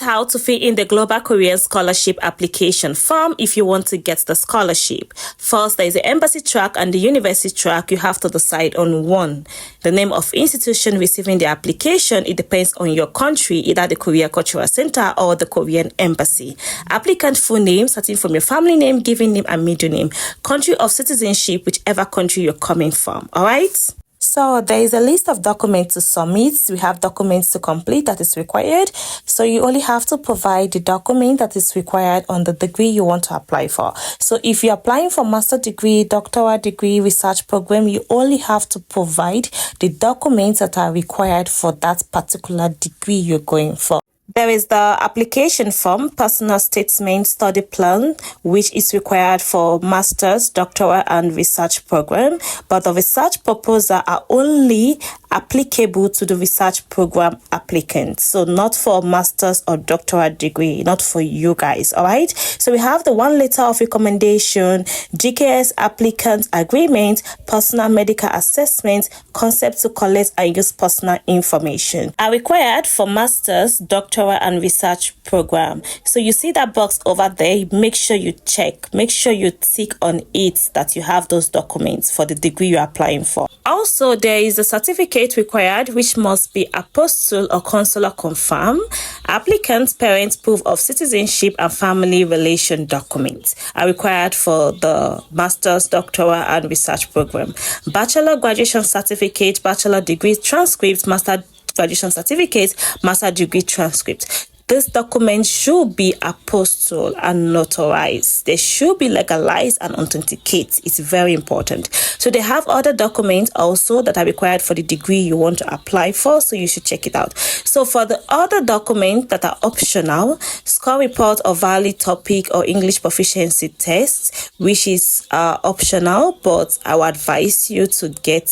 how to fill in the Global Korean Scholarship application form if you want to get the scholarship. First, there is the embassy track and the university track. You have to decide on one. The name of institution receiving the application, it depends on your country, either the Korea Cultural Center or the Korean Embassy. Applicant full name, starting from your family name, given name, and middle name. Country of citizenship, whichever country you're coming from. All right? So there is a list of documents to submit. We have documents to complete that is required. So you only have to provide the document that is required on the degree you want to apply for. So if you're applying for master degree, doctoral degree, research program, you only have to provide the documents that are required for that particular degree you're going for. There is the application form, personal statement, study plan, which is required for master's, doctoral, and research program. But the research proposal are only applicable to the research program applicants. So not for master's or doctoral degree, not for you guys, all right? So we have the one letter of recommendation, GKS applicant agreement, personal medical assessment, concept to collect and use personal information are required for master's, doctoral, and research program. So you see that box over there, make sure you check, make sure you tick on it that you have those documents for the degree you're applying for. Also, there is a certificate required which must be apostle or consular confirmed. Applicant's parents' proof of citizenship and family relation documents are required for the master's, doctoral, and research program. Bachelor graduation certificate, bachelor degree transcript, master graduation certificate, master degree transcript. This document should be apostille and notarized. They should be legalized and authenticate. It's very important. So they have other documents also that are required for the degree you want to apply for. So you should check it out. So for the other documents that are optional, score report or valid topic or English proficiency test, which is optional, but I would advise you to get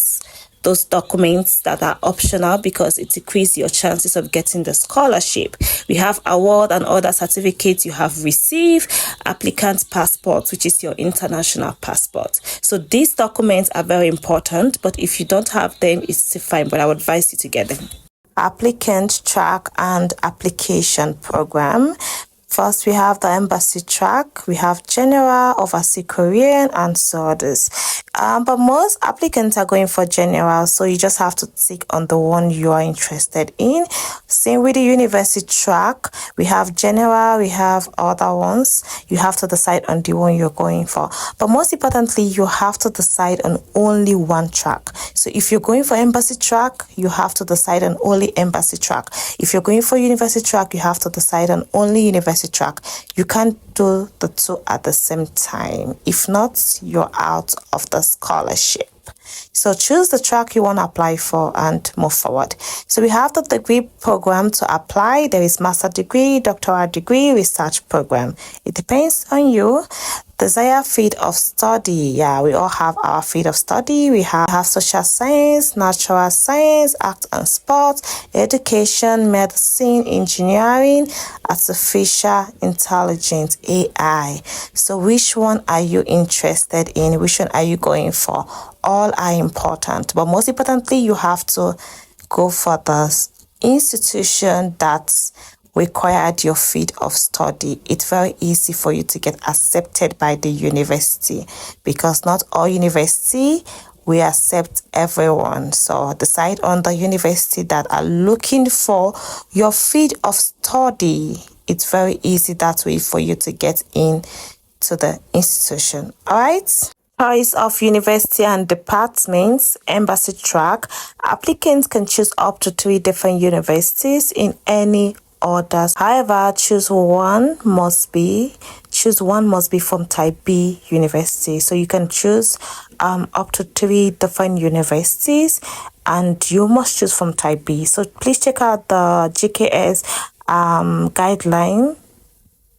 those documents that are optional because it decreases your chances of getting the scholarship. We have award and other certificates you have received, applicant's passport, which is your international passport. So these documents are very important, but if you don't have them, it's still fine, but I would advise you to get them. Applicant track and application program. First, we have the embassy track, we have general, overseas Korean, and so others. But most applicants are going for general, so you just have to tick on the one you are interested in. Same with the university track, we have general, we have other ones. You have to decide on the one you're going for. But most importantly, you have to decide on only one track. So if you're going for embassy track, you have to decide on only embassy track. If you're going for university track, you have to decide on only university track. You can't do the two at the same time. If not, you're out of the scholarship. So choose the track you want to apply for and move forward. So we have the degree program to apply. There is master degree, doctoral degree, research program. It depends on you. Desired field of study. Yeah, we all have our field of study. We have social science, natural science, art and sports, education, medicine, engineering, artificial intelligence, AI. So which one are you interested in? Which one are you going for? All are important. But most importantly, you have to go for the institution that's required your field of study. It's very easy for you to get accepted by the university because not all university we accept everyone. So decide on the university that are looking for your field of study. It's very easy that way for you to get in to the institution. All right. Choice of university and departments, embassy track. Applicants can choose up to 3 different universities in any orders. However, choose one must be from type B university. So you can choose up to 3 different universities and you must choose from type B. So please check out the GKS guideline.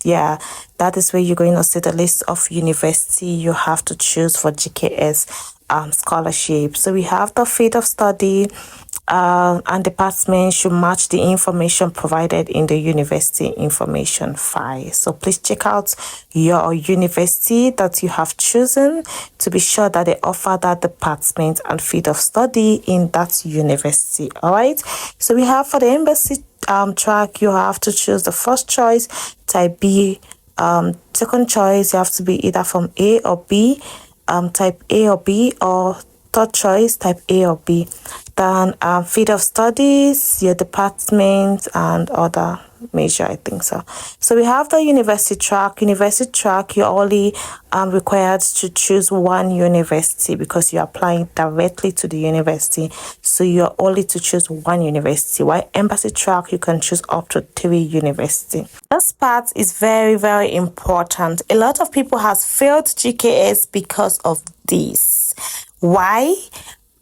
Yeah, that is where you're going to see the list of university you have to choose for GKS scholarship. So we have the field of study and department should match the information provided in the university information file. So please check out your university that you have chosen to be sure that they offer that department and field of study in that university. All right. So we have for the embassy track, you have to choose the first choice, type B. Second choice, you have to be either from A or B, type A or B, or third choice, type A or B. Then field of studies, your department, and other major, I think so. So we have the university track. University track, you're only required to choose one university because you're applying directly to the university. So you're only to choose one university. While embassy track, you can choose up to 3 universities. This part is very, very important. A lot of people has failed GKS because of this. Why?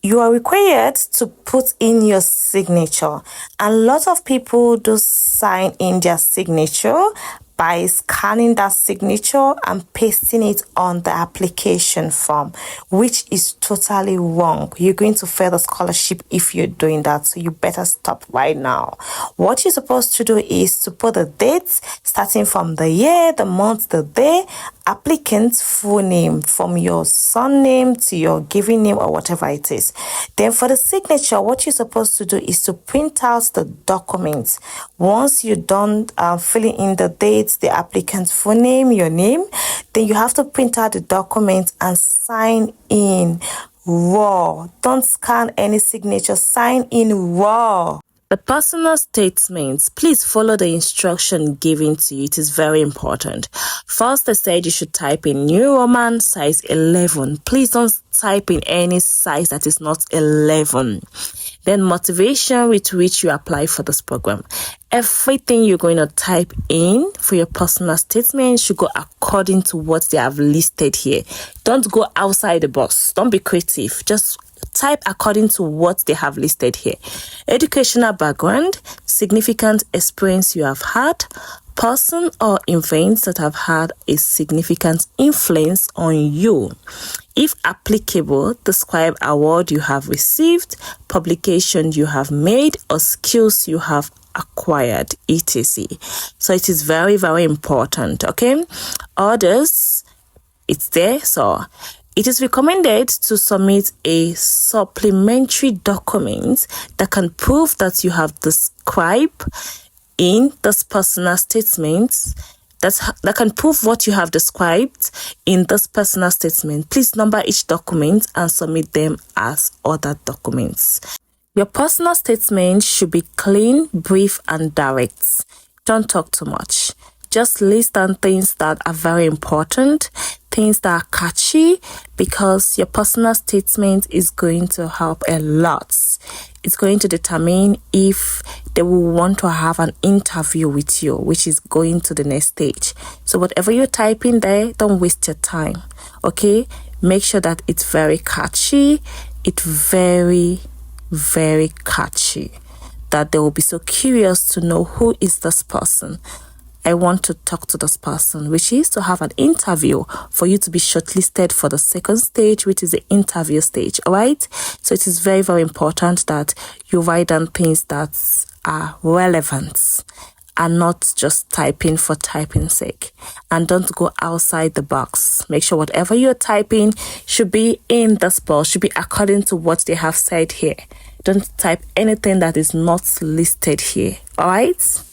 You are required to put in your signature. A lot of people do sign in their signature by scanning that signature and pasting it on the application form, which is totally wrong. You're going to fail the scholarship if you're doing that, so you better stop right now. What you're supposed to do is to put the dates starting from the year, the month, the day, applicant's full name from your surname to your given name or whatever it is. Then for the signature, what you're supposed to do is to print out the documents. Once you're done filling in the dates, the applicant's full name, your name, then you have to print out the document and sign in raw. Don't scan any signature, sign in raw. The personal statements, please follow the instruction given to you. It is very important. First, they said you should type in New Roman size 11. Please don't type in any size that is not 11. Then motivation with which you apply for this program. Everything you're going to type in for your personal statement should go according to what they have listed here. Don't go outside the box. Don't be creative. Just type according to what they have listed here. Educational background, significant experience you have had, person or events that have had a significant influence on you. If applicable, describe award you have received, publication you have made, or skills you have acquired, etc. So it is very, very important, okay? Others, it's there, so it is recommended to submit a supplementary document that can prove that you have described in this personal statement, that can prove what you have described in this personal statement. Please number each document and submit them as other documents. Your personal statement should be clean, brief, and direct. Don't talk too much. Just list down things that are very important, things that are catchy, because your personal statement is going to help a lot. It's going to determine if they will want to have an interview with you, which is going to the next stage. So whatever you type in there, don't waste your time, okay? Make sure that it's very catchy. It's very, very catchy, that they will be so curious to know who is this person. I want to talk to this person, which is to have an interview for you to be shortlisted for the second stage, which is the interview stage. All right. So it is very, very important that you write down things that are relevant and not just typing for typing's sake. And don't go outside the box. Make sure whatever you're typing should be in the spot, should be according to what they have said here. Don't type anything that is not listed here. All right.